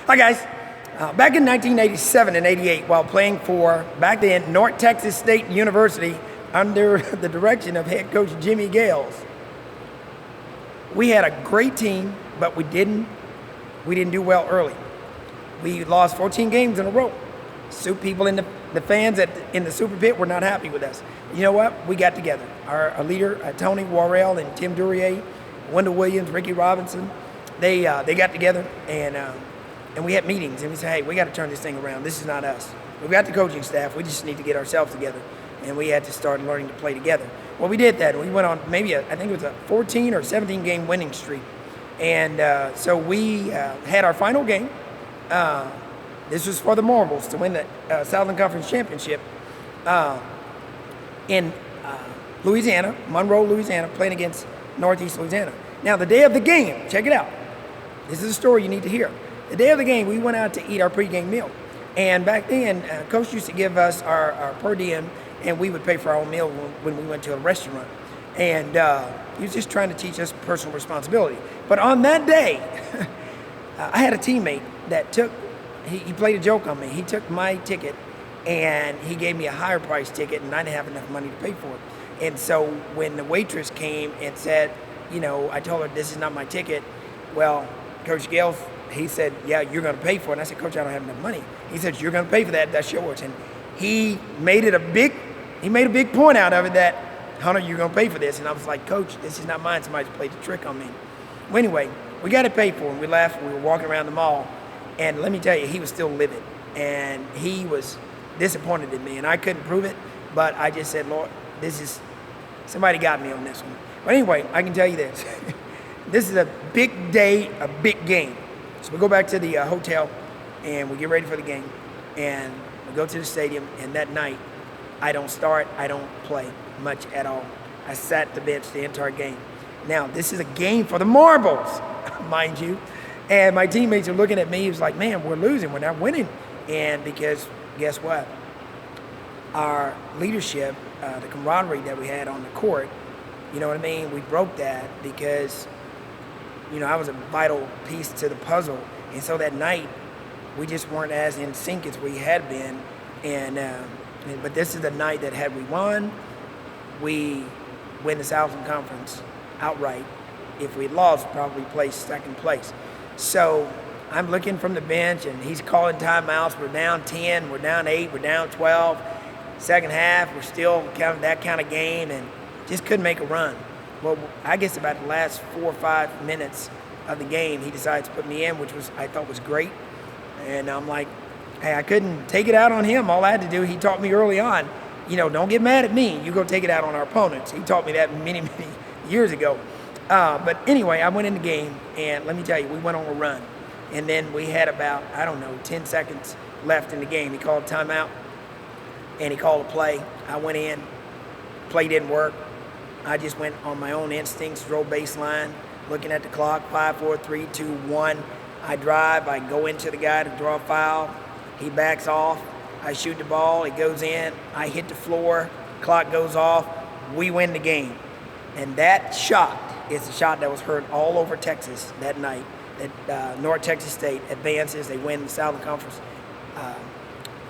Hi guys. Back in 1987 and 88, while playing for, back then, North Texas State University under the direction of head coach Jimmy Gales, we had a great team, but we didn't do well early. We lost 14 games in a row. People in the fans in the Super Pit were not happy with us. You know what? We got together. Our leader, Tony Warrell and Tim Duryea, Wendell Williams, Ricky Robinson, they got together and we had meetings, and we said, hey, we got to turn this thing around. This is not us. We've got the coaching staff. We just need to get ourselves together, and we had to start learning to play together. Well, we did that. We went on maybe I think it was a 14 or 17 game winning streak, and so we had our final game. This was for the Marbles to win the Southern Conference Championship in Louisiana, Monroe, Louisiana, playing against Northeast Louisiana. Now, the day of the game, check it out. This is a story you need to hear. The day of the game, we went out to eat our pregame meal. And back then, Coach used to give us our per diem, and we would pay for our own meal when we went to a restaurant. And he was just trying to teach us personal responsibility. But on that day, I had a teammate that he played a joke on me. He took my ticket, and he gave me a higher price ticket, and I didn't have enough money to pay for it. And so when the waitress came and said, I told her this is not my ticket, well, Coach Gales, he said, yeah, you're going to pay for it. And I said, Coach, I don't have enough money. He said, you're going to pay for that. That's yours. And he made a big point out of it that, Hunter, you're going to pay for this. And I was like, Coach, this is not mine. Somebody played the trick on me. Well, anyway, we got it paid for, and we left. We were walking around the mall. And let me tell you, he was still livid. And he was disappointed in me. And I couldn't prove it, but I just said, Lord, somebody got me on this one. But anyway, I can tell you this. This is a big day, a big game. So we go back to the hotel, and we get ready for the game, and we go to the stadium, and that night, I don't start, I don't play much at all. I sat the bench the entire game. Now, this is a game for the Marbles, mind you, and my teammates are looking at me. He was like, man, we're losing, we're not winning. And because, guess what? Our leadership, the camaraderie that we had on the court, you know what I mean? We broke that because I was a vital piece to the puzzle. And so that night, we just weren't as in sync as we had been. But this is the night that had we won, we win the Southern Conference outright. If we lost, probably placed second place. So I'm looking from the bench, and he's calling timeouts. We're down 10, we're down 8, we're down 12. Second half, we're still kind of that kind of game, and just couldn't make a run. Well, I guess about the last 4 or 5 minutes of the game, he decides to put me in, which I thought was great. And I'm like, hey, I couldn't take it out on him. All I had to do, he taught me early on, don't get mad at me. You go take it out on our opponents. He taught me that many, many years ago. But anyway, I went in the game, and let me tell you, we went on a run. And then we had about, 10 seconds left in the game. He called timeout, and he called a play. I went in. Play didn't work. I just went on my own instincts, drove baseline, looking at the clock, 5, 4, 3, 2, 1. I drive, I go into the guy to draw a foul. He backs off. I shoot the ball, it goes in. I hit the floor, clock goes off. We win the game. And that shot is the shot that was heard all over Texas that night. That North Texas State advances. They win the Southern Conference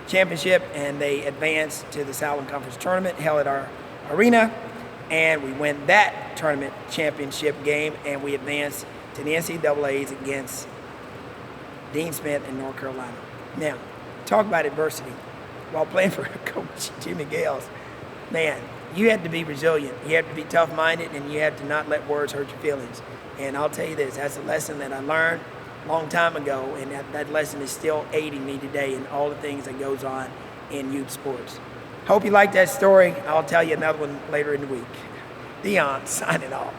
Championship, and they advance to the Southern Conference Tournament held at our arena. And we win that tournament championship game, and we advance to the NCAAs against Dean Smith in North Carolina. Now, talk about adversity. While playing for Coach Jimmy Gales, man, you have to be resilient. You have to be tough-minded, and you have to not let words hurt your feelings. And I'll tell you this, that's a lesson that I learned a long time ago, and that lesson is still aiding me today in all the things that goes on in youth sports. Hope you liked that story. I'll tell you another one later in the week. Deon, signing off.